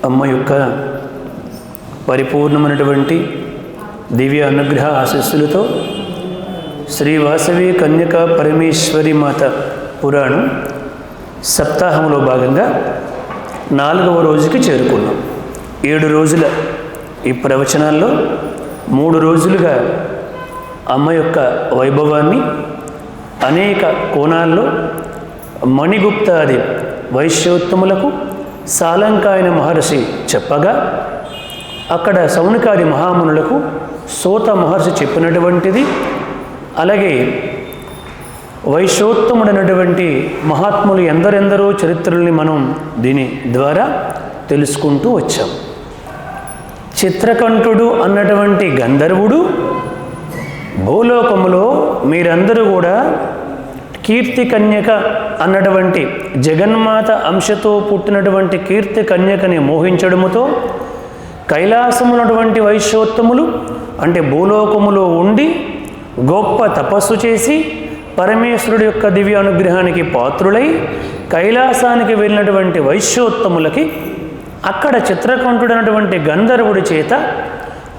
అమ్మ యొక్క పరిపూర్ణమైనటువంటి దివ్య అనుగ్రహ ఆశీస్సులతో శ్రీ వాసవి కన్యకా పరమేశ్వరి మాత పురాణం సప్తాహంలో భాగంగా 4వ రోజుకి చేరుకున్నాం. 7 రోజుల ఈ ప్రవచనాల్లో 3 రోజులుగా అమ్మ యొక్క వైభవాన్ని అనేక కోణాల్లో మణిగుప్తాది వైశ్యోత్తములకు సాలంకాయన మహర్షి చెప్పగా, అక్కడ సౌనకాది మహామునులకు సోత మహర్షి చెప్పినటువంటిది, అలాగే వైశ్యోత్తముడైనటువంటి మహాత్ములు ఎందరెందరో చరిత్రల్ని మనం దీని ద్వారా తెలుసుకుంటూ వచ్చాం. చిత్రకంఠుడు అన్నటువంటి గంధర్వుడు భూలోకములో మీరందరూ కూడా కీర్తి కన్యక అన్నటువంటి జగన్మాత అంశతో పుట్టినటువంటి కీర్తి కన్యకని మోహించడముతో కైలాసమునటువంటి వైశ్యోత్తములు అంటే భూలోకములో ఉండి గొప్ప తపస్సు చేసి పరమేశ్వరుడి యొక్క దివ్య అనుగ్రహానికి పాత్రులై కైలాసానికి వెళ్ళినటువంటి వైశ్యోత్తములకి అక్కడ చిత్రకంఠుడైనటువంటి గంధర్వుడి చేత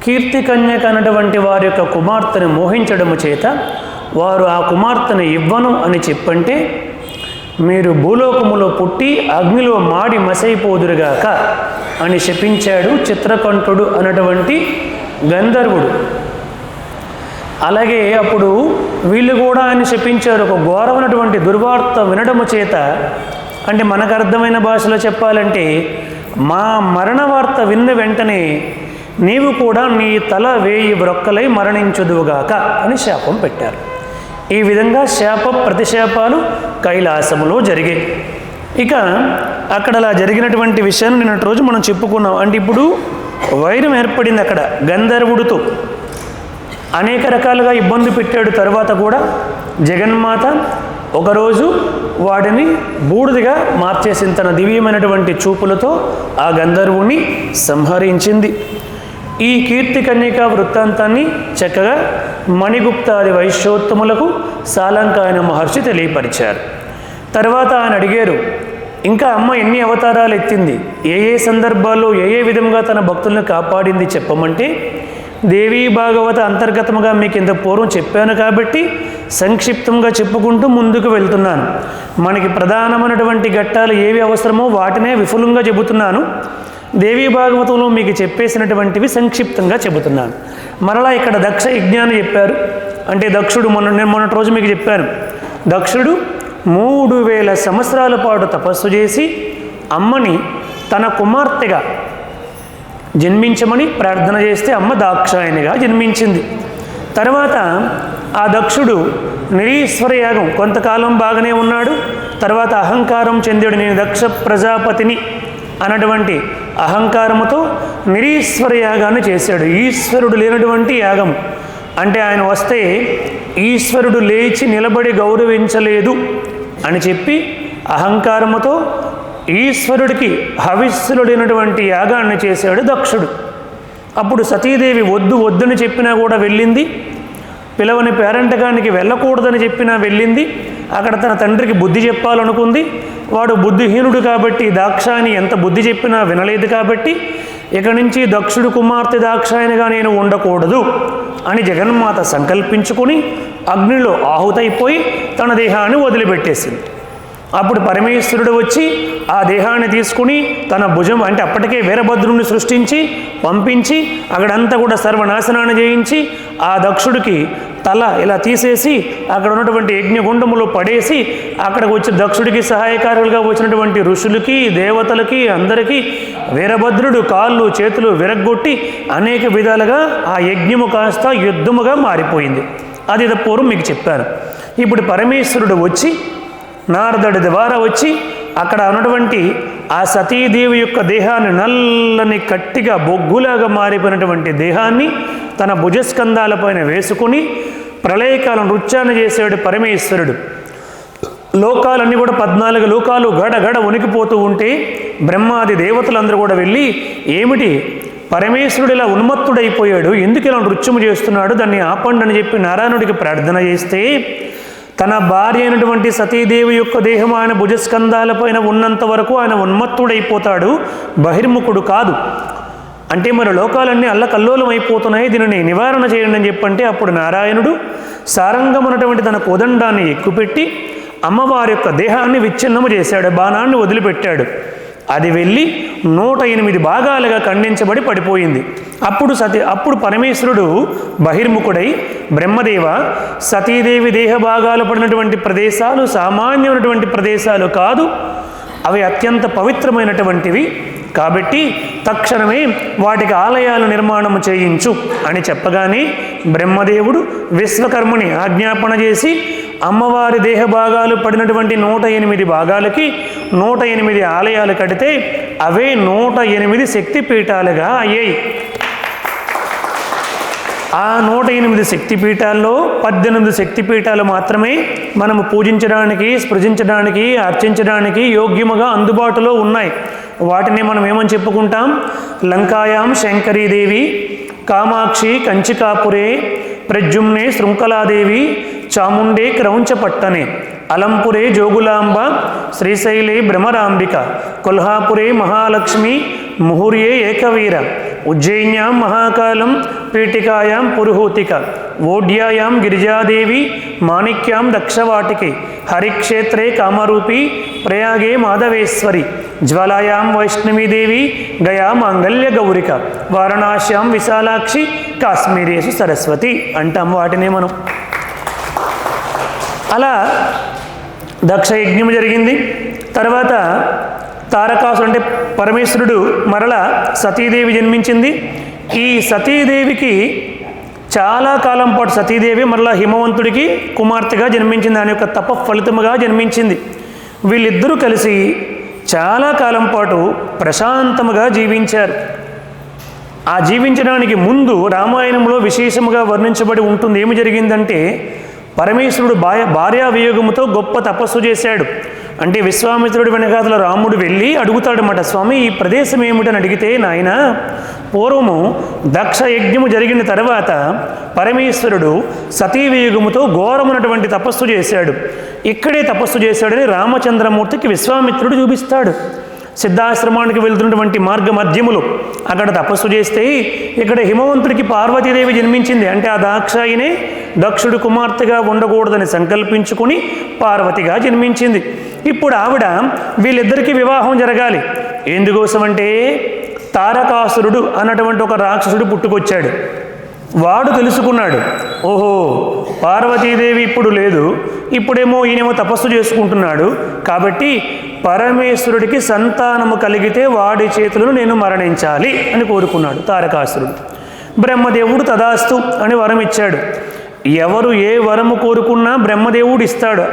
కీర్తి కన్యక అన్నటువంటి వారి యొక్క కుమార్తెను మోహించడము చేత వారు ఆ కుమార్తెను ఇవ్వను అని చెప్పంటే, మీరు భూలోకములో పుట్టి అగ్నిలో మాడి మసైపోదురుగాక అని శపించాడు చిత్రకంఠుడు అన్నటువంటి గంధర్వుడు. అలాగే అప్పుడు వీళ్ళు కూడా ఆయన శపించారు. ఒక ఘోరమైనటువంటి దుర్వార్త వినడము చేత, అంటే మనకు అర్థమైన భాషలో చెప్పాలంటే, మా మరణ వార్త విన్న వెంటనే నీవు కూడా నీ తల 1000 వ్రొక్కలై మరణించుదువుగాక అని శాపం పెట్టారు. ఈ విధంగా శాప ప్రతిశాపాలు కైలాసములో జరిగాయి. ఇక అక్కడ అలా జరిగినటువంటి విషయాన్ని నిన్నటి రోజు మనం చెప్పుకున్నాం. అంటే ఇప్పుడు వైరం ఏర్పడింది అక్కడ గంధర్వుడితో, అనేక రకాలుగా ఇబ్బంది పెట్టాడు. తర్వాత కూడా జగన్మాత ఒకరోజు వాడిని బూడిదిగా మార్చేసింది. తన దివ్యమైనటువంటి చూపులతో ఆ గంధర్వుని సంహరించింది. ఈ కీర్తి కన్యక వృత్తాంతాన్ని చక్కగా మణిగుప్తాది వైశ్యోత్తములకు సాలంకాయన మహర్షి తెలియపరిచారు. తర్వాత ఆయన అడిగారు, ఇంకా అమ్మ ఎన్ని అవతారాలు ఎత్తింది, ఏ ఏ సందర్భాల్లో ఏ విధంగా తన భక్తులను కాపాడింది చెప్పమంటే, దేవీ భాగవత అంతర్గతముగా మీకు ఇంత పూర్వం చెప్పాను కాబట్టి సంక్షిప్తంగా చెప్పుకుంటూ ముందుకు వెళ్తున్నాను. మనకి ప్రధానమైనటువంటి ఘట్టాలు ఏవి అవసరమో వాటినే విపులంగా చెబుతున్నాను. దేవీ భాగవతంలో మీకు చెప్పేసినటువంటివి సంక్షిప్తంగా చెబుతున్నాను. మరలా ఇక్కడ దక్ష యజ్ఞాన్ని చెప్పారు. అంటే దక్షుడు నేను మొన్నటి రోజు మీకు చెప్పాను, దక్షుడు 3000 సంవత్సరాల పాటు తపస్సు చేసి అమ్మని తన కుమార్తెగా జన్మించమని ప్రార్థన చేస్తే అమ్మ దాక్షాయనిగా జన్మించింది. తర్వాత ఆ దక్షుడు నిరీశ్వర యాగం కొంతకాలం బాగానే ఉన్నాడు. తర్వాత అహంకారం చెందాడు, నేను దక్ష ప్రజాపతిని అన్నటువంటి అహంకారముతో నిరీశ్వర యాగాన్ని చేశాడు. ఈశ్వరుడు లేనటువంటి యాగం అంటే ఆయన వస్తే ఈశ్వరుడు లేచి నిలబడి గౌరవించలేదు అని చెప్పి అహంకారముతో ఈశ్వరుడికి హవిస్సులు లేనటువంటి యాగాన్ని చేశాడు దక్షుడు. అప్పుడు సతీదేవి వద్దని చెప్పినా కూడా వెళ్ళింది. పిలవని పేరంటకానికి వెళ్ళకూడదని చెప్పినా వెళ్ళింది. అక్కడ తన తండ్రికి బుద్ధి చెప్పాలనుకుంది. వాడు బుద్ధిహీనుడు కాబట్టి దాక్షాయని ఎంత బుద్ధి చెప్పినా వినలేదు కాబట్టి ఇక నుంచి దక్షుడు కుమార్తె దాక్షాయనిగా నేను ఉండకూడదు అని జగన్మాత సంకల్పించుకొని అగ్నిలో ఆహుతైపోయి తన దేహాన్ని వదిలిపెట్టేసింది. అప్పుడు పరమేశ్వరుడు వచ్చి ఆ దేహాన్ని తీసుకుని తన భుజం అంటే అప్పటికే వీరభద్రుని సృష్టించి పంపించి అక్కడంతా కూడా సర్వనాశనాన్ని చేయించి ఆ దక్షుడికి తల ఇలా తీసేసి అక్కడ ఉన్నటువంటి యజ్ఞగుండములో పడేసి అక్కడికి వచ్చి దక్షుడికి సహాయకారులుగా వచ్చినటువంటి ఋషులకి దేవతలకి అందరికీ వీరభద్రుడు కాళ్ళు చేతులు విరగ్గొట్టి అనేక విధాలుగా ఆ యజ్ఞము కాస్త యుద్ధముగా మారిపోయింది. అది పూర్వం మీకు చెప్పాను. ఇప్పుడు పరమేశ్వరుడు వచ్చి నారదుడి ద్వారా వచ్చి అక్కడ ఉన్నటువంటి ఆ సతీదేవి యొక్క దేహాన్ని నల్లని కట్టిగా బొగ్గులాగా మారిపోయినటువంటి దేహాన్ని తన భుజస్కంధాలపైన వేసుకుని ప్రళయకాలం నృత్యాన్ని చేసాడు పరమేశ్వరుడు. లోకాలన్నీ కూడా 14 లోకాలు గడగడ వణికిపోతూ ఉంటే బ్రహ్మాది దేవతలందరూ కూడా వెళ్ళి, ఏమిటి పరమేశ్వరుడు ఇలా ఉన్మత్తుడైపోయాడు, ఎందుకు ఇలా నృత్యము చేస్తున్నాడు, దాన్ని ఆపండి అని చెప్పి నారాయణుడికి ప్రార్థన చేస్తే తన భార్య అయినటువంటి సతీదేవి యొక్క దేహం ఆయన భుజస్కంధాలపైన ఉన్నంత వరకు ఆయన ఉన్మత్తుడైపోతాడు, బహిర్ముఖుడు కాదు. అంటే మరి లోకాలన్నీ అల్లకల్లోలం అయిపోతున్నాయి, దీనిని నివారణ చేయండి అని చెప్పంటే అప్పుడు నారాయణుడు సారంగం అన్నటువంటి తన కోదండాన్ని ఎక్కుపెట్టి అమ్మవారి యొక్క దేహాన్ని విచ్ఛిన్నము చేశాడు, బాణాన్ని వదిలిపెట్టాడు. అది వెళ్ళి 108 భాగాలుగా ఖండించబడి పడిపోయింది. అప్పుడు పరమేశ్వరుడు బహిర్ముఖుడై బ్రహ్మదేవ, సతీదేవి దేహ భాగాలు పడినటువంటి ప్రదేశాలు సామాన్యమైనటువంటి ప్రదేశాలు కాదు, అవి అత్యంత పవిత్రమైనటువంటివి, కాబట్టి తక్షణమే వాటికి ఆలయాలు నిర్మాణము చేయించు అని చెప్పగానే బ్రహ్మదేవుడు విశ్వకర్మని ఆజ్ఞాపన చేసి అమ్మవారి దేహ భాగాలు పడినటువంటి 108 భాగాలకి 108 ఆలయాలు కడితే అవే 108 శక్తిపీఠాలుగా అయ్యాయి. ఆ 108 శక్తిపీఠాల్లో 18 శక్తిపీఠాలు మాత్రమే మనము పూజించడానికి, స్పృశించడానికి, అర్చించడానికి యోగ్యముగా అందుబాటులో ఉన్నాయి. వాటిని మనం ఏమని చెప్పుకుంటాం? లంకాయాం శంకరీదేవి, కామాక్షి కంచికాపురే, ప్రద్యుమ్నే శృంఖలాదేవి, చాముండే క్రౌంచపట్టనే, అలంపురే జోగులాంబ, శ్రీశైలే భ్రమరాంబిక, కొల్హాపురే మహాలక్ష్మి, ముహుర్యే ఏకవీర, ఉజ్జయిన్యాం మహాకాలం, పీఠికాయాం పురుహూతిక, ఓడ్యాయాం గిరిజాదేవి, మాణిక్యాం దక్షవాటికే, హరిక్షేత్రే కామరూపి, ప్రయాగే మాధవేశ్వరి, జ్వాలాయాం వైష్ణవీదేవి, గయా మాంగళ్య గౌరిక, వారణాశ్యాం విశాలాక్షి, కాశ్మీరేషు సరస్వతి అంటాం వాటినే మనం. అలా దక్షయజ్ఞం జరిగింది. తర్వాత తారకాసుడు అంటే పరమేశ్వరుడు మరలా సతీదేవి జన్మించింది. ఈ సతీదేవికి చాలా కాలం పాటు సతీదేవి మరలా హిమవంతుడికి కుమార్తెగా జన్మించింది, దాని యొక్క తప ఫలితముగా జన్మించింది. వీళ్ళిద్దరూ కలిసి చాలా కాలం పాటు ప్రశాంతముగా జీవించారు. ఆ జీవించడానికి ముందు రామాయణంలో విశేషముగా వర్ణించబడి ఉంటుంది. ఏమి జరిగిందంటే పరమేశ్వరుడు భార్యా వియోగముతో గొప్ప తపస్సు చేశాడు. అంటే విశ్వామిత్రుడి వెనకాతల రాముడు వెళ్ళి అడుగుతాడన్నమాట, స్వామి ఈ ప్రదేశం ఏమిటని అడిగితే, నాయన పూర్వము దక్ష యజ్ఞము జరిగిన తర్వాత పరమేశ్వరుడు సతీవియోగముతో ఘోరమైనటువంటి తపస్సు చేశాడు, ఇక్కడే తపస్సు చేశాడని రామచంద్రమూర్తికి విశ్వామిత్రుడు చూపిస్తాడు. సిద్ధాశ్రమానికి వెళ్తున్నటువంటి మార్గ మధ్యములు అక్కడ తపస్సు చేస్తే ఇక్కడ హిమవంతుడికి పార్వతీదేవి జన్మించింది. అంటే ఆ దాక్షాయినే దక్షుడి కుమార్తెగా ఉండకూడదని సంకల్పించుకుని పార్వతిగా జన్మించింది. ఇప్పుడు ఆవిడ వీళ్ళిద్దరికీ వివాహం జరగాలి. ఎందుకోసమంటే తారకాసురుడు అన్నటువంటి ఒక రాక్షసుడు పుట్టుకొచ్చాడు. వాడు తెలుసుకున్నాడు, ఓహో పార్వతీదేవి ఇప్పుడు లేదు, ఇప్పుడేమో ఈయనేమో తపస్సు చేసుకుంటున్నాడు, కాబట్టి పరమేశ్వరుడికి సంతానము కలిగితే వాడి చేతులను నేను మరణించాలి అని కోరుకున్నాడు తారకాసురుడు. బ్రహ్మదేవుడు తదాస్తు అని వరం ఇచ్చాడు. ఎవరు ఏ వరము కోరుకున్నా బ్రహ్మదేవుడు ఇస్తాడు.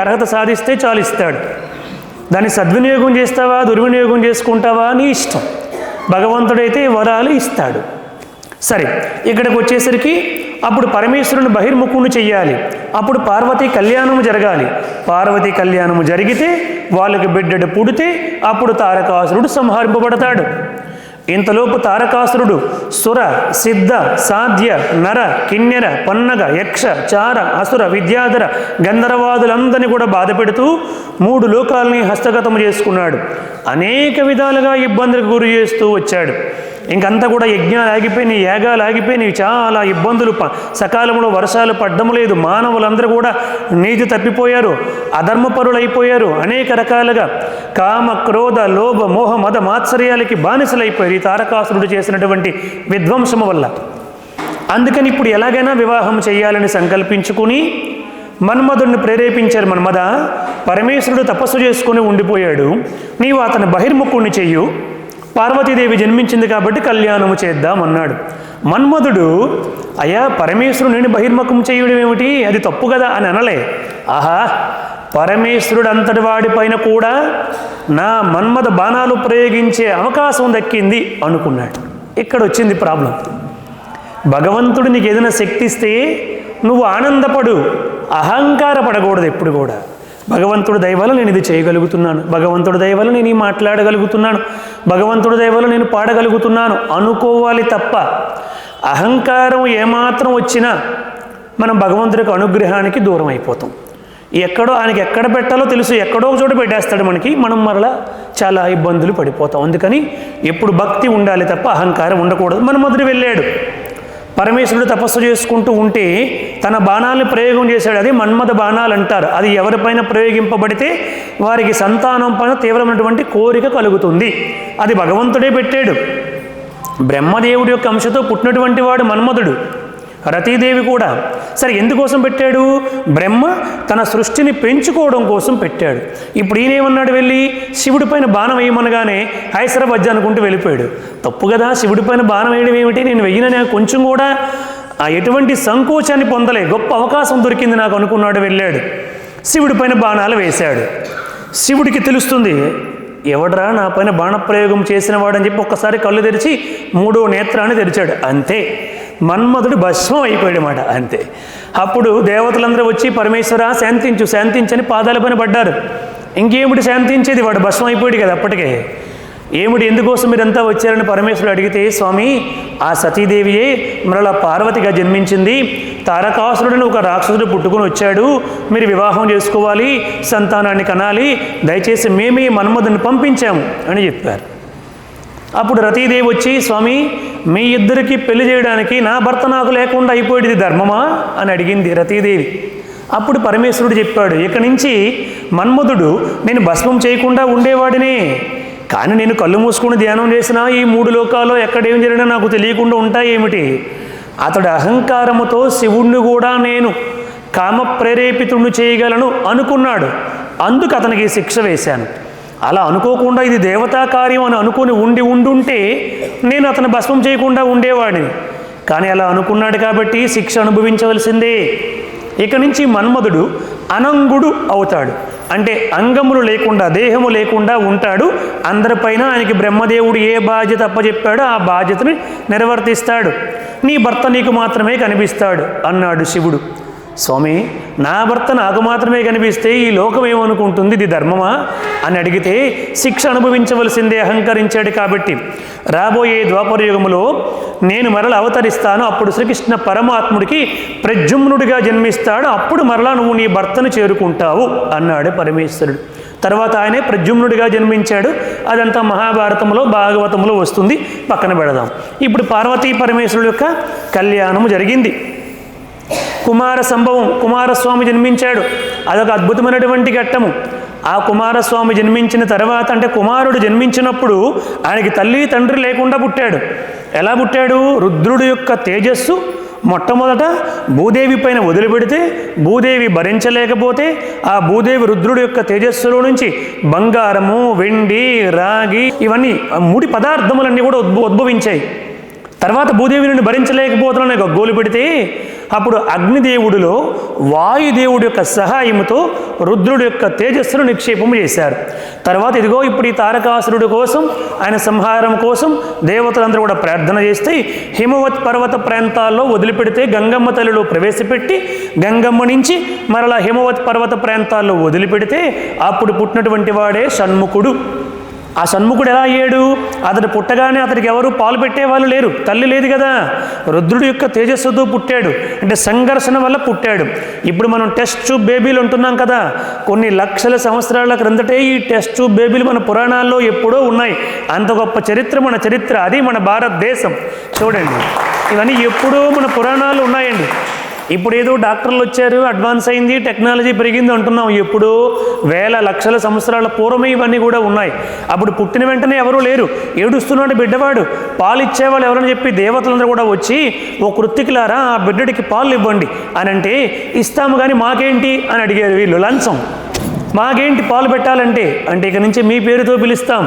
అర్హత సాధిస్తే చాలు ఇస్తాడు. దాన్ని సద్వినియోగం చేస్తావా దుర్వినియోగం చేసుకుంటావా నీ ఇష్టం. భగవంతుడైతే వరాలు ఇస్తాడు. సరే, ఇక్కడికి వచ్చేసరికి అప్పుడు పరమేశ్వరుని బహిర్ముఖుని చెయ్యాలి. అప్పుడు పార్వతీ కళ్యాణము జరగాలి. పార్వతీ కళ్యాణము జరిగితే వాళ్ళకి బిడ్డడు పుడితే అప్పుడు తారకాసురుడు సంహరింపబడతాడు. ఇంతలోపు తారకాసురుడు సుర, సిద్ధ, సాధ్య, నర, కిన్నెర, పన్నగ, యక్ష, చార, అసుర, విద్యాధర, గంధర్వాదులందరినీ కూడా బాధ పెడుతూ 3 లోకాలని హస్తగతం చేసుకున్నాడు. అనేక విధాలుగా ఇబ్బందులకు గురి చేస్తూ వచ్చాడు. ఇంకంతా కూడా యజ్ఞాలు ఆగిపోయినాయి, యాగాలు ఆగిపోయినాయి, చాలా ఇబ్బందులు, సకాలంలో వర్షాలు పడ్డం లేదు, మానవులందరూ కూడా నీతి తప్పిపోయారు, అధర్మపరులు అయిపోయారు, అనేక రకాలుగా కామ, క్రోధ, లోభ, మోహ, మద, మాత్సర్యాలకి బానిసలైపోయారు ఈ తారకాసురుడు చేసినటువంటి విధ్వంసము వల్ల. అందుకని ఇప్పుడు ఎలాగైనా వివాహం చేయాలని సంకల్పించుకుని మన్మధుడిని ప్రేరేపించారు. మన్మధ, పరమేశ్వరుడు తపస్సు చేసుకుని ఉండిపోయాడు, నీవు అతని బహిర్ముఖుణ్ణి చెయ్యు, పార్వతీదేవి జన్మించింది కాబట్టి కళ్యాణము చేద్దామన్నాడు. మన్మధుడు, అయ్యా పరమేశ్వరుడు నేను బహిర్ముఖం చేయడం ఏమిటి, అది తప్పు కదా అని అనలే. ఆహా, పరమేశ్వరుడు అంతటి వాడిపైన కూడా నా మన్మథ బాణాలు ప్రయోగించే అవకాశం దక్కింది అనుకున్నాడు. ఇక్కడ వచ్చింది ప్రాబ్లం. భగవంతుడు నీకు ఏదైనా శక్తి ఇస్తే నువ్వు ఆనందపడు, అహంకారపడకూడదు ఎప్పుడు కూడా. భగవంతుడి దయ వల్ల నేను ఇది చేయగలుగుతున్నాను, భగవంతుడి దయ వల్ల నేను ఈ మాట్లాడగలుగుతున్నాను, భగవంతుడి దయ వల్ల నేను పాడగలుగుతున్నాను అనుకోవాలి తప్ప అహంకారం ఏమాత్రం వచ్చినా మనం భగవంతుడికి అనుగ్రహానికి దూరం అయిపోతాం. ఎక్కడో ఆయనకి ఎక్కడ పెట్టాలో తెలుసు, ఎక్కడో ఒక చోట పెట్టేస్తాడు మనకి, మనం మరలా చాలా ఇబ్బందులు పడిపోతాం. అందుకని ఎప్పుడు భక్తి ఉండాలి తప్ప అహంకారం ఉండకూడదు. మన్మధుడు వెళ్ళాడు, పరమేశ్వరుడు తపస్సు చేసుకుంటూ ఉంటే తన బాణాలను ప్రయోగం చేశాడు. అది మన్మథ బాణాలు అంటారు. అది ఎవరిపైన ప్రయోగింపబడితే వారికి సంతానం పైన తీవ్రమైనటువంటి కోరిక కలుగుతుంది. అది భగవంతుడే పెట్టాడు. బ్రహ్మదేవుడి యొక్క అంశతో పుట్టినటువంటి వాడు మన్మధుడు, రతీదేవి కూడా. సరే, ఎందుకోసం పెట్టాడు? బ్రహ్మ తన సృష్టిని పెంచుకోవడం కోసం పెట్టాడు. ఇప్పుడు ఈయనేమన్నాడు? వెళ్ళి శివుడి పైన బాణం వేయమనగానే హైసరబజ్జ అనుకుంటూ వెళ్ళిపోయాడు. తప్పు కదా, శివుడి పైన బాణం వేయడం ఏమిటి, నేను వెయ్యినని కొంచెం కూడా ఎటువంటి సంకోచాన్ని పొందలే, గొప్ప అవకాశం దొరికింది నాకు అనుకున్నాడు. వెళ్ళాడు, శివుడి పైన బాణాలు వేశాడు. శివుడికి తెలుస్తుంది, ఎవడరా నా పైన బాణప్రయోగం చేసిన వాడని చెప్పి ఒక్కసారి కళ్ళు తెరిచి 3వ నేత్రాన్ని తెరిచాడు. అంతే, మన్మధుడు భస్మం అయిపోయాడు మాట. అంతే. అప్పుడు దేవతలందరూ వచ్చి పరమేశ్వర శాంతించు శాంతించని పాదాల పైన పడ్డారు. ఇంకేమిటి శాంతించేది, వాడు భస్మం అయిపోయాడు కదా అప్పటికే. ఏమిటి, ఎందుకోసం మీరంతా వచ్చారని పరమేశ్వరుడు అడిగితే, స్వామి ఆ సతీదేవియే మరలా పార్వతిగా జన్మించింది, తారకాసురుడిని ఒక రాక్షసుడు పుట్టుకొని వచ్చాడు, మీరు వివాహం చేసుకోవాలి, సంతానాన్ని కనాలి, దయచేసి మేమే మన్మధుని పంపించాము అని చెప్పారు. అప్పుడు రతీదేవి వచ్చి, స్వామి మీ ఇద్దరికి పెళ్లి చేయడానికి నా భర్త నాకు లేకుండా అయిపోయేది ధర్మమా అని అడిగింది రతీదేవి. అప్పుడు పరమేశ్వరుడు చెప్పాడు, ఇక నుంచి మన్మధుడు నేను భస్మం చేయకుండా ఉండేవాడినే, కానీ నేను కళ్ళు మూసుకుని ధ్యానం చేసినా ఈ 3 లోకాల్లో ఎక్కడేం జరిగినా నాకు తెలియకుండా ఉంటాయేమిటి? అతడు అహంకారముతో శివుణ్ణి కూడా నేను కామ ప్రేరేపితుణ్ణి చేయగలను అనుకున్నాడు, అందుకు అతనికి శిక్ష వేశాను. అలా అనుకోకుండా ఇది దేవతా కార్యం అని అనుకుని ఉండుంటే నేను అతను భస్మం చేయకుండా ఉండేవాడిని, కానీ అలా అనుకున్నాడు కాబట్టి శిక్ష అనుభవించవలసిందే. ఇక నుంచి మన్మధుడు అనంగుడు అవుతాడు, అంటే అంగములు లేకుండా దేహము లేకుండా ఉంటాడు. అందరిపైన ఆయనకి బ్రహ్మదేవుడు ఏ బాధ్యత అప్పచెప్పాడో ఆ బాధ్యతని నిర్వర్తిస్తాడు. నీ భర్త నీకు మాత్రమే కనిపిస్తాడు అన్నాడు శివుడు. స్వామి నా భర్త నాకు మాత్రమే కనిపిస్తే ఈ లోకం ఏమనుకుంటుంది, ఇది ధర్మమా అని అడిగితే శిక్ష అనుభవించవలసిందే, అహంకరించాడు కాబట్టి. రాబోయే ద్వాపరయుగములో నేను మరల అవతరిస్తాను, అప్పుడు శ్రీకృష్ణ పరమాత్ముడికి ప్రద్యుమ్నుడిగా జన్మిస్తాడు, అప్పుడు మరలా నువ్వు నీ భర్తను చేరుకుంటావు అన్నాడు పరమేశ్వరుడు. తర్వాత ఆయనే ప్రద్యుమ్నుడిగా జన్మించాడు. అదంతా మహాభారతంలో భాగవతంలో వస్తుంది, పక్కన పెడదాం. ఇప్పుడు పార్వతీ పరమేశ్వరుడు యొక్క కళ్యాణము జరిగింది. కుమార సంభవం, కుమారస్వామి జన్మించాడు. అదొక అద్భుతమైనటువంటి ఘట్టము. ఆ కుమారస్వామి జన్మించిన తర్వాత, అంటే కుమారుడు జన్మించినప్పుడు ఆయనకి తల్లి తండ్రి లేకుండా పుట్టాడు. ఎలా పుట్టాడు? రుద్రుడి యొక్క తేజస్సు మొట్టమొదట భూదేవి పైన వదిలిపెడితే భూదేవి భరించలేకపోతే ఆ భూదేవి రుద్రుడి యొక్క తేజస్సులో నుంచి బంగారము, వెండి, రాగి ఇవన్నీ ముడి పదార్థములన్నీ కూడా ఉద్భవించాయి. తర్వాత భూదేవి నుండి భరించలేకపోతున్నాను గగ్గోలు పెడితే అప్పుడు అగ్నిదేవుడిలో వాయుదేవుడి యొక్క సహాయంతో రుద్రుడి యొక్క తేజస్సును నిక్షేపం చేశారు. తర్వాత ఇదిగో ఇప్పుడు ఈ తారకాసురుడి కోసం, ఆయన సంహారం కోసం దేవతలందరూ కూడా ప్రార్థన చేస్తే హిమవత్ పర్వత ప్రాంతాల్లో వదిలిపెడితే గంగమ్మ తల్లిలో ప్రవేశపెట్టి గంగమ్మ నుంచి మరలా హిమవత్ పర్వత ప్రాంతాల్లో వదిలిపెడితే అప్పుడు పుట్టినటువంటి వాడే షణ్ముఖుడు. ఆ షణ్ముఖుడు ఎలా అయ్యాడు? అతడు పుట్టగానే అతడికి ఎవరు పాలు పెట్టేవాళ్ళు లేరు, తల్లి లేదు కదా, రుద్రుడి యొక్క తేజస్సుతో పుట్టాడు, అంటే సంఘర్షణ వల్ల పుట్టాడు. ఇప్పుడు మనం టెస్ట్ ట్యూబ్ బేబీలు ఉంటున్నాం కదా, కొన్ని లక్షల సంవత్సరాల క్రిందటే ఈ టెస్ట్ ట్యూబ్ బేబీలు మన పురాణాల్లో ఎప్పుడో ఉన్నాయి. అంత గొప్ప చరిత్ర మన చరిత్ర, అది మన భారతదేశం. చూడండి, ఇవన్నీ ఎప్పుడో మన పురాణాలు ఉన్నాయండి. ఇప్పుడు ఏదో డాక్టర్లు వచ్చారు, అడ్వాన్స్ అయింది, టెక్నాలజీ పెరిగింది అంటున్నాం. ఎప్పుడో వేల లక్షల సంవత్సరాల పూర్వమే ఇవన్నీ కూడా ఉన్నాయి. అప్పుడు పుట్టిన వెంటనే ఎవరూ లేరు, ఏడుస్తున్నాడు బిడ్డవాడు, పాలు ఇచ్చేవాళ్ళు ఎవరని చెప్పి దేవతలందరూ కూడా వచ్చి ఓ కృత్తికులారా ఆ బిడ్డడికి పాలు ఇవ్వండి అని అంటే ఇస్తాము కానీ మాకేంటి అని అడిగారు వీళ్ళు. లంచం, మాకేంటి పాలు పెట్టాలంటే, అంటే ఇక నుంచి మీ పేరుతో పిలుస్తాం,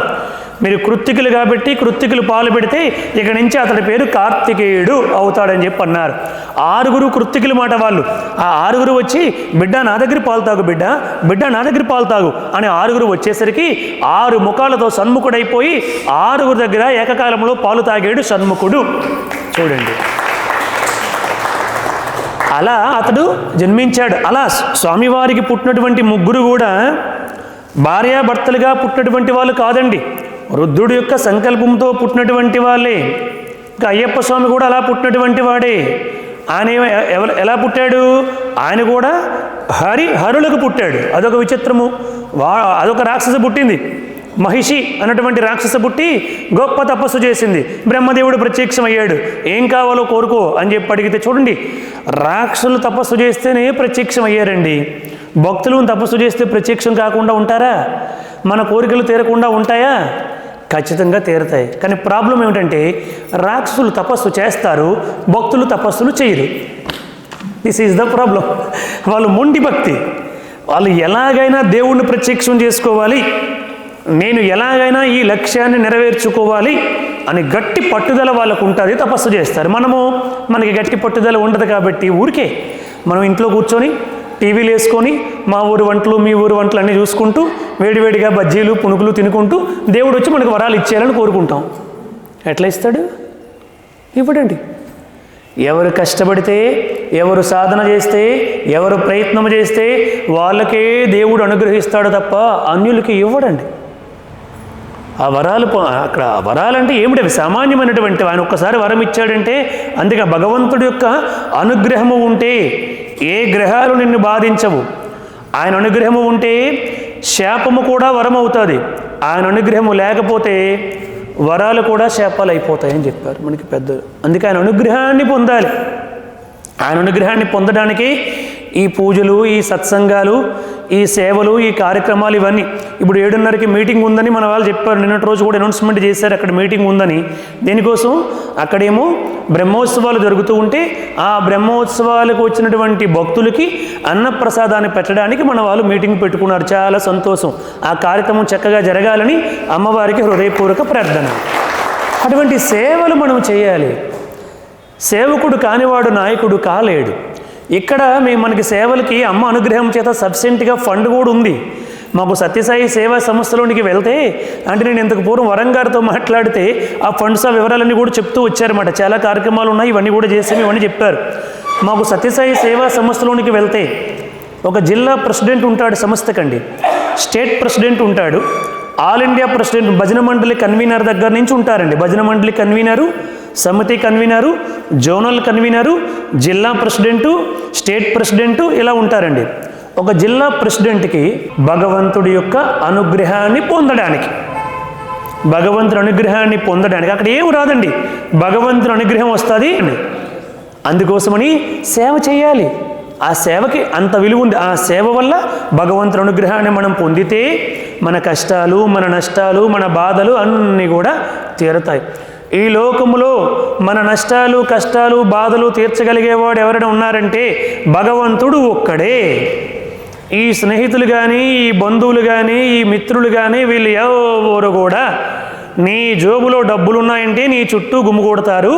మీరు కృత్తికులు కాబట్టి కృత్తికులు పాలు పెడితే ఇక నుంచి అతడి పేరు కార్తికేయుడు అవుతాడని చెప్పి అన్నారు. 6 కృత్తికులు మాట వాళ్ళు. ఆ 6 వచ్చి బిడ్డ నా దగ్గర పాలు తాగు, బిడ్డ బిడ్డ నా దగ్గర పాలు తాగు అని 6 వచ్చేసరికి 6 ముఖాలతో షణ్ముఖుడైపోయి 6 దగ్గర ఏకకాలంలో పాలు తాగాడు షణ్ముఖుడు. చూడండి, అలా అతడు జన్మించాడు. అలా స్వామివారికి పుట్టినటువంటి 3 కూడా భార్యాభర్తలుగా పుట్టినటువంటి వాళ్ళు కాదండి, రుద్రుడి యొక్క సంకల్పంతో పుట్టినటువంటి వాళ్ళే. ఇంకా అయ్యప్ప స్వామి కూడా అలా పుట్టినటువంటి వాడే. ఆయన ఎలా పుట్టాడు? ఆయన కూడా హరులకు పుట్టాడు. అదొక విచిత్రము. అదొక రాక్షస పుట్టింది, మహిషి అన్నటువంటి రాక్షస పుట్టి గొప్ప తపస్సు చేసింది. బ్రహ్మదేవుడు ప్రత్యక్షమయ్యాడు. ఏం కావాలో కోరుకో అని చెప్పి అడిగితే చూడండి, రాక్షసులు తపస్సు చేస్తేనే ప్రత్యక్షమయ్యారండి. భక్తులు తపస్సు చేస్తే ప్రత్యక్షం కాకుండా ఉంటారా? మన కోరికలు తీరకుండా ఉంటాయా? ఖచ్చితంగా తీరతాయి. కానీ ప్రాబ్లం ఏమిటంటే రాక్షసులు తపస్సు చేస్తారు, భక్తులు తపస్సులు చేయరు. This is the problem. వాళ్ళు మొండి భక్తి. వాళ్ళు ఎలాగైనా దేవుణ్ణి ప్రత్యక్షం చేసుకోవాలి, నేను ఎలాగైనా ఈ లక్ష్యాన్ని నెరవేర్చుకోవాలి అని గట్టి పట్టుదల వాళ్ళకు ఉంటుంది, తపస్సు చేస్తారు. మనకి గట్టి పట్టుదల ఉండదు కాబట్టి ఊరికే మనం ఇంట్లో కూర్చొని టీవీలు వేసుకొని మా ఊరు వంటలు మీ ఊరు వంటలు అన్నీ చూసుకుంటూ వేడివేడిగా బజ్జీలు పునుకులు తినుకుంటూ దేవుడు వచ్చి మనకు వరాలు ఇచ్చేయాలని కోరుకుంటాం. ఎట్లా ఇస్తాడు? ఇవ్వడండి. ఎవరు కష్టపడితే, ఎవరు సాధన చేస్తే, ఎవరు ప్రయత్నం చేస్తే వాళ్ళకే దేవుడు అనుగ్రహిస్తాడు తప్ప అన్యులకి ఇవ్వడండి. ఆ వరాలు అక్కడ వరాలంటే ఏమిటి? అవి సామాన్యమైనటువంటి. ఆయన ఒక్కసారి వరం ఇచ్చాడంటే అందుకే భగవంతుడి యొక్క అనుగ్రహము ఉంటే ఏ గ్రహాలు నిన్ను బాధించవు. ఆయన అనుగ్రహము ఉంటే శాపము కూడా వరం అవుతుంది. ఆయన అనుగ్రహము లేకపోతే వరాలు కూడా శాపాలు అయిపోతాయని చెప్పారు మనకి పెద్దలు. అందుకే ఆయన అనుగ్రహాన్ని పొందాలి. ఆయన అనుగ్రహాన్ని పొందడానికి ఈ పూజలు, ఈ సత్సంగాలు, ఈ సేవలు, ఈ కార్యక్రమాలు ఇవన్నీ. ఇప్పుడు 7:30కి మీటింగ్ ఉందని మన వాళ్ళు చెప్పారు. నిన్నటి రోజు కూడా అనౌన్స్మెంట్ చేశారు అక్కడ మీటింగ్ ఉందని. దేనికోసం? అక్కడేమో బ్రహ్మోత్సవాలు జరుగుతూ ఉంటే ఆ బ్రహ్మోత్సవాలకు వచ్చినటువంటి భక్తులకి అన్నప్రసాదాన్ని పెట్టడానికి మన వాళ్ళు మీటింగ్ పెట్టుకున్నారు. చాలా సంతోషం. ఆ కార్యక్రమం చక్కగా జరగాలని అమ్మవారికి హృదయపూర్వక ప్రార్థన. అటువంటి సేవలు మనం చేయాలి. సేవకుడు కానివాడు నాయకుడు కాలేడు. ఇక్కడ మనకి సేవలకి అమ్మ అనుగ్రహం చేత సఫిషియెంట్గా ఫండ్ కూడా ఉంది. మాకు సత్యసాయి సేవా సంస్థలోనికి వెళ్తే అంటే నేను ఇంతకు పూర్వం వరంగారితో మాట్లాడితే ఆ ఫండ్స్ ఆ వివరాలన్నీ కూడా చెప్తూ వచ్చారన్నమాట. చాలా కార్యక్రమాలు ఉన్నాయి, ఇవన్నీ కూడా చేసాము, ఇవన్నీ చెప్పారు. మాకు సత్యసాయి సేవా సంస్థలోనికి వెళ్తే ఒక జిల్లా ప్రెసిడెంట్ ఉంటాడు సంస్థకండి, స్టేట్ ప్రెసిడెంట్ ఉంటాడు, ఆల్ ఇండియా ప్రెసిడెంట్, భజన మండలి కన్వీనర్ దగ్గర నుంచి ఉంటారండి. భజన మండలి కన్వీనరు, సమితి కన్వీనరు, జోనల్ కన్వీనరు, జిల్లా ప్రెసిడెంటు, స్టేట్ ప్రెసిడెంటు ఇలా ఉంటారండి. ఒక జిల్లా ప్రెసిడెంట్కి భగవంతుడి యొక్క అనుగ్రహాన్ని పొందడానికి అక్కడ ఏం రాదండి, భగవంతుని అనుగ్రహం వస్తుంది. అందుకోసమని సేవ చేయాలి. ఆ సేవకి అంత విలువ ఉంది. ఆ సేవ వల్ల భగవంతుని అనుగ్రహాన్ని మనం పొందితే మన కష్టాలు, మన నష్టాలు, మన బాధలు అన్నీ కూడా తీరుతాయి. ఈ లోకములో మన నష్టాలు, కష్టాలు, బాధలు తీర్చగలిగేవాడు ఎవరైనా ఉన్నారంటే భగవంతుడు ఒక్కడే. ఈ స్నేహితులు కానీ, ఈ బంధువులు కానీ, ఈ మిత్రులు కానీ వీళ్ళు ఎవరు కూడా నీ జోబులో డబ్బులు ఉన్నాయంటే నీ చుట్టూ గుమ్ముకొడతారు.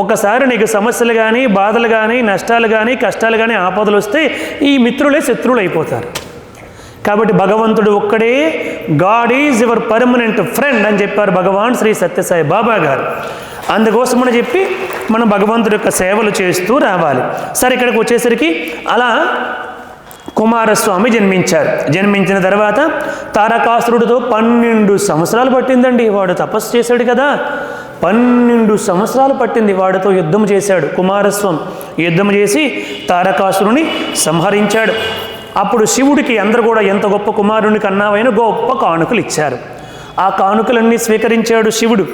ఒకసారి నీకు సమస్యలు కానీ, బాధలు కానీ, నష్టాలు కానీ, కష్టాలు కానీ, ఆపదలు వస్తే ఈ మిత్రులే శత్రువులు అయిపోతారు. కాబట్టి భగవంతుడు ఒక్కడే. God is your permanent friend అని చెప్పారు భగవాన్ శ్రీ సత్యసాయి బాబా గారు. అందుకోసమని చెప్పి మనం భగవంతుడి యొక్క సేవలు చేస్తూ రావాలి. సరే, ఇక్కడికి వచ్చేసరికి అలా కుమారస్వామి జన్మించారు. జన్మించిన తర్వాత తారకాసురుడితో 12 సంవత్సరాలు పట్టిందండి. వాడు తపస్సు చేశాడు కదా, 12 సంవత్సరాలు పట్టింది. వాడితో యుద్ధం చేశాడు కుమారస్వామి. యుద్ధం చేసి తారకాసురుని సంహరించాడు. అప్పుడు శివుడికి అందరూ కూడా ఎంత గొప్ప కుమారుని కన్నావైనా గొప్ప కానుకలు ఇచ్చారు. ఆ కానుకలన్నీ స్వీకరించాడు శివుడు.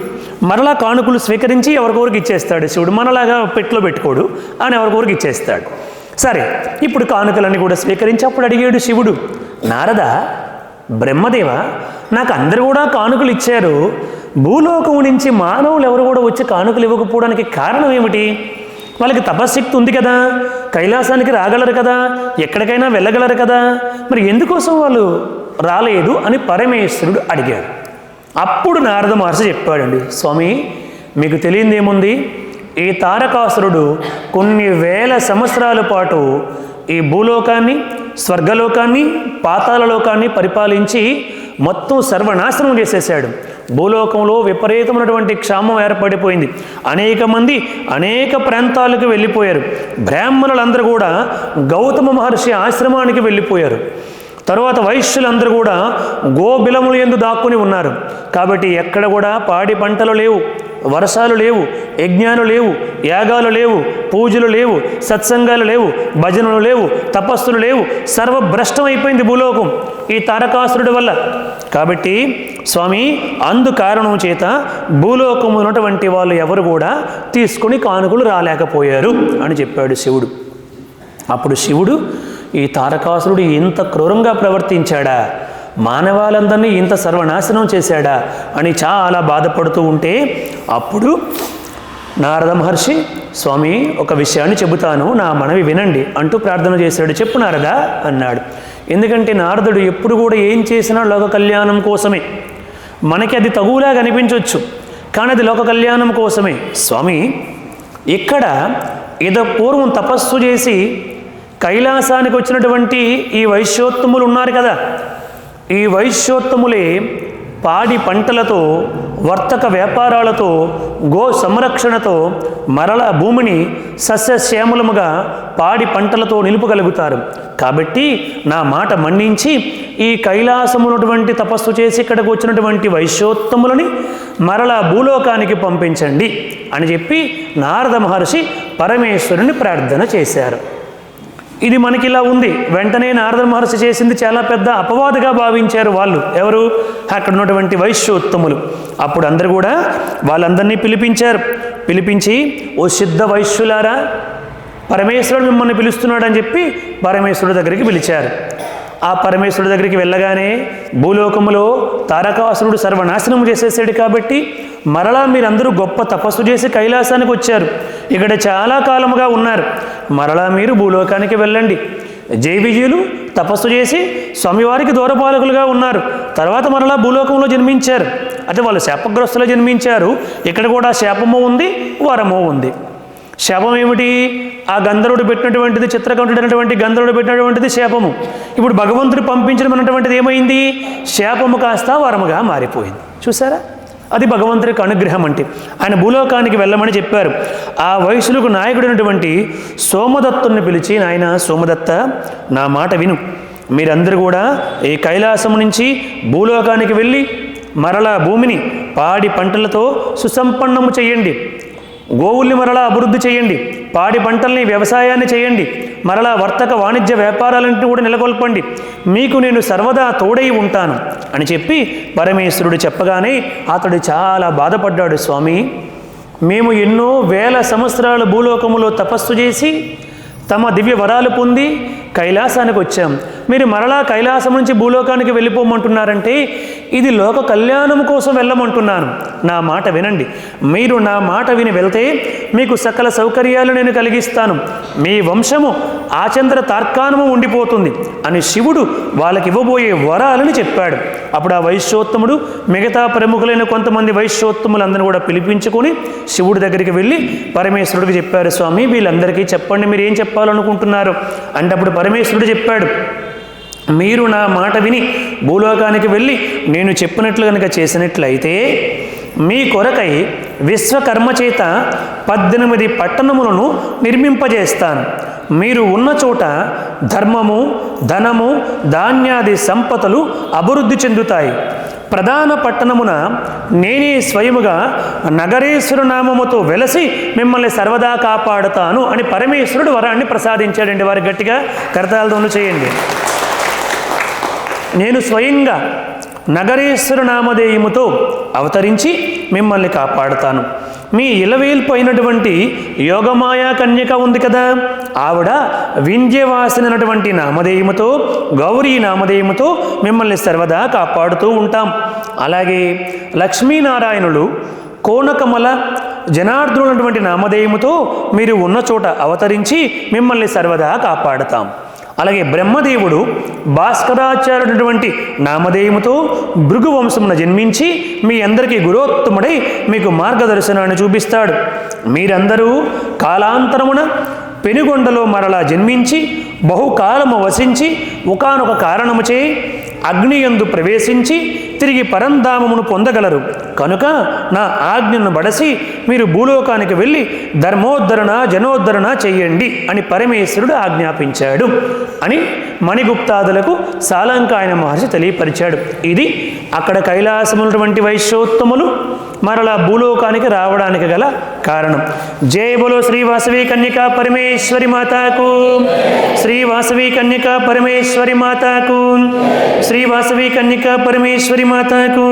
మరలా కానుకలు స్వీకరించి ఎవరికొరికి ఇచ్చేస్తాడు శివుడు. మనలాగా పెట్టులో పెట్టుకోడు, అని ఎవరికొరికి ఇచ్చేస్తాడు. సరే, ఇప్పుడు కానుకలన్నీ కూడా స్వీకరించి అప్పుడు అడిగాడు శివుడు, నారద, బ్రహ్మదేవ, నాకు అందరూ కూడా కానుకలు ఇచ్చారు, భూలోకం నుంచి మానవులు ఎవరు కూడా వచ్చి కానుకలు ఇవ్వకపోవడానికి కారణం ఏమిటి? వాళ్ళకి తపశ్శక్తి ఉంది కదా, కైలాసానికి రాగలరు కదా, ఎక్కడికైనా వెళ్ళగలరు కదా, మరి ఎందుకోసం వాళ్ళు రాలేదు అని పరమేశ్వరుడు అడిగాడు. అప్పుడు నారద మహర్షి చెప్పాడండి, స్వామి మీకు తెలియదేముంది, ఈ తారకాసురుడు కొన్ని వేల సంవత్సరాల పాటు ఈ భూలోకాన్ని, స్వర్గలోకాన్ని, పాతాళలోకాన్ని పరిపాలించి మొత్తం సర్వనాశనం చేసేసాడు. భూలోకంలో విపరీతమైనటువంటి క్షామం ఏర్పడిపోయింది. అనేక మంది అనేక ప్రాంతాలకు వెళ్ళిపోయారు. బ్రాహ్మణులందరూ కూడా గౌతమ మహర్షి ఆశ్రమానికి వెళ్ళిపోయారు. తర్వాత వైశ్యులందరూ కూడా గోబిలములు యందు దాక్కుని ఉన్నారు. కాబట్టి ఎక్కడ కూడా పాడి పంటలు లేవు, వర్షాలు లేవు, యజ్ఞాలు లేవు, యాగాలు లేవు, పూజలు లేవు, సత్సంగాలు లేవు, భజనలు లేవు, తపస్సులు లేవు. సర్వభ్రష్టం అయిపోయింది భూలోకం ఈ తారకాసురుడి వల్ల. కాబట్టి స్వామి అందు కారణం చేత భూలోకం ఉన్నటువంటి వాళ్ళు ఎవరు కూడా తీసుకుని కానుకలు రాలేకపోయారు అని చెప్పాడు శివుడు. అప్పుడు శివుడు ఈ తారకాసురుడు ఇంత క్రూరంగా ప్రవర్తించాడా, మానవాళందరినీ ఇంత సర్వనాశనం చేశాడా అని చాలా బాధపడుతూ ఉంటే అప్పుడు నారద మహర్షి, స్వామి ఒక విషయాన్ని చెబుతాను, నా మనవి వినండి అంటూ ప్రార్థన చేశాడు. చెప్పు నారదా అన్నాడు. ఎందుకంటే నారదుడు ఎప్పుడు కూడా ఏం చేసినా లోక కళ్యాణం కోసమే. మనకి అది తగులాగా అనిపించవచ్చు, కానీ అది లోక కళ్యాణం కోసమే. స్వామి ఇక్కడ ఏదో పూర్వం తపస్సు చేసి కైలాసానికి వచ్చినటువంటి ఈ వైశ్యోత్తములు ఉన్నారు కదా, ఈ వైశ్యోత్తములే పాడి పంటలతో, వర్తక వ్యాపారాలతో, గో సంరక్షణతో మరల భూమిని సస్యశ్యామలముగా పాడి పంటలతో నిలుపగలుగుతారు. కాబట్టి నా మాట మన్నించి ఈ కైలాసమునటువంటి తపస్సు చేసి ఇక్కడికి వచ్చినటువంటి వైశ్యోత్తములని మరలా భూలోకానికి పంపించండి అని చెప్పి నారద మహర్షి పరమేశ్వరుని ప్రార్థన చేశారు. ఇది మనకి ఇలా ఉంది. వెంటనే నారద మహర్షి చేసింది చాలా పెద్ద అపవాదుగా భావించారు వాళ్ళు. ఎవరు? అక్కడ ఉన్నటువంటి వైశ్యోత్తములు. అప్పుడు అందరూ కూడా వాళ్ళందరినీ పిలిపించారు. పిలిపించి, ఓ సిద్ధ వైశ్యులారా, పరమేశ్వరుడు మిమ్మల్ని పిలుస్తున్నాడని చెప్పి పరమేశ్వరుడి దగ్గరికి పిలిచారు. ఆ పరమేశ్వరుడి దగ్గరికి వెళ్ళగానే భూలోకములో తారకాసురుడు సర్వనాశనం చేసేసాడు. కాబట్టి మరలా మీరందరూ గొప్ప తపస్సు చేసి కైలాసానికి వచ్చారు, ఇక్కడ చాలా కాలముగా ఉన్నారు, మరలా మీరు భూలోకానికి వెళ్ళండి. జైవిజయులు తపస్సు చేసి స్వామివారికి దూరపాలకులుగా ఉన్నారు, తర్వాత మరలా భూలోకంలో జన్మించారు. అయితే వాళ్ళు శాపగ్రస్తులు జన్మించారు. ఇక్కడ కూడా శాపము ఉంది, వరము ఉంది. శాపం ఏమిటి? ఆ గంధర్వుడు పెట్టినటువంటిది, చిత్రకంఠుడు అనేటువంటి గంధర్వుడు పెట్టినటువంటిది శాపము. ఇప్పుడు భగవంతుడు పంపించడం అన్నటువంటిది ఏమైంది? శాపము కాస్త వరముగా మారిపోయింది. చూసారా? అది భగవంతుడికి అనుగ్రహం అంటే. ఆయన భూలోకానికి వెళ్ళమని చెప్పారు. ఆ వయసులకు నాయకుడైనటువంటి సోమదత్తుని పిలిచి, నాయన సోమదత్త, నా మాట విను, మీరందరూ కూడా ఈ కైలాసం నుంచి భూలోకానికి వెళ్ళి మరలా భూమిని పాడి పంటలతో సుసంపన్నము చేయండి, గోవుల్ని మరలా అభివృద్ధి చేయండి, పాడి పంటల్ని, వ్యవసాయాన్ని చేయండి, మరలా వర్తక వాణిజ్య వ్యాపారాలన్నింటినీ కూడా నెలకొల్పండి, మీకు నేను సర్వదా తోడై ఉంటాను అని చెప్పి పరమేశ్వరుడు చెప్పగానే అతడు చాలా బాధపడ్డాడు. స్వామి, మేము ఎన్నో వేల సంవత్సరాలు భూలోకములో తపస్సు చేసి తమ దివ్య వరాలు పొంది కైలాసానికి వచ్చాం, మీరు మరలా కైలాసం నుంచి భూలోకానికి వెళ్ళిపోమంటున్నారంటే ఇది లోక కళ్యాణం కోసం వెళ్ళమంటున్నాను, నా మాట వినండి. మీరు నా మాట విని వెళ్తే మీకు సకల సౌకర్యాలు నేను కలిగిస్తాను, మీ వంశము ఆచంద్ర తార్కాణము ఉండిపోతుంది అని శివుడు వాళ్ళకి ఇవ్వబోయే వరాలని చెప్పాడు. అప్పుడు ఆ వైశ్యోత్తముడు మిగతా ప్రముఖులైన కొంతమంది వైశ్యోత్తములందరినీ కూడా పిలిపించుకొని శివుడి దగ్గరికి వెళ్ళి పరమేశ్వరుడికి చెప్పారు, స్వామి వీళ్ళందరికీ చెప్పండి, మీరు ఏం చెప్పాలనుకుంటున్నారు అంటే అప్పుడు పరమేశ్వరుడు చెప్పాడు, మీరు నా మాట విని భూలోకానికి వెళ్ళి నేను చెప్పినట్లు కనుక చేసినట్లయితే మీ కొరకై విశ్వకర్మ చేత 18 పట్టణములను నిర్మింపజేస్తాను. మీరు ఉన్న చోట ధర్మము, ధనము, ధాన్యాది సంపదలు అభివృద్ధి చెందుతాయి. ప్రధాన పట్టణమున నేనే స్వయముగా నగరేశ్వర నామముతో వెలసి మిమ్మల్ని సర్వదా కాపాడుతాను అని పరమేశ్వరుడు వరాన్ని ప్రసాదించాడండి. వారి గట్టిగా కరతాళధ్వనులు చేయండి. నేను స్వయంగా నగరేశ్వర నామధేయముతో అవతరించి మిమ్మల్ని కాపాడుతాను. మీ ఇలవేల్పు అయినటువంటి యోగమాయా కన్యక ఉంది కదా, ఆవిడ వింధ్యవాసినటువంటి నామధేయముతో, గౌరీ నామధేయముతో మిమ్మల్ని సర్వదా కాపాడుతూ ఉంటాం. అలాగే లక్ష్మీనారాయణులు కోనకమల జనార్దనునటువంటి నామధేయముతో మీరు ఉన్న చోట అవతరించి మిమ్మల్ని సర్వదా కాపాడుతాం. అలాగే బ్రహ్మదేవుడు భాస్కరాచార్యుడటువంటి నామధేయముతో భృగు వంశమున జన్మించి మీ అందరికీ గురోత్తముడై మీకు మార్గదర్శనాన్ని చూపిస్తాడు. మీరందరూ కాలాంతరమున పెనుగొండలో మరలా జన్మించి బహుకాలము వసించి ఒకానొక కారణముచే అగ్నియందు ప్రవేశించి తిరిగి పరంధామమును పొందగలరు. కనుక నా ఆజ్ఞను బడసి మీరు భూలోకానికి వెళ్ళి ధర్మోద్ధరణ, జనోద్ధరణ చెయ్యండి అని పరమేశ్వరుడు ఆజ్ఞాపించాడు అని మణిగుప్తాదులకు సాలంకాయన మహర్షి తెలియపరిచాడు. ఇది అక్కడ కైలాసమున్నటువంటి వైశ్యోత్తములు మరలా భూలోకానికి రావడానికి గల కారణం. జై బోలో శ్రీ వాసవి కన్యకా పరమేశ్వరి మాతాకు, శ్రీ వాసవి కన్యకా పరమేశ్వరి మాతాకు, శ్రీ వాసవి కన్యకా పరమేశ్వరి మాతాకు.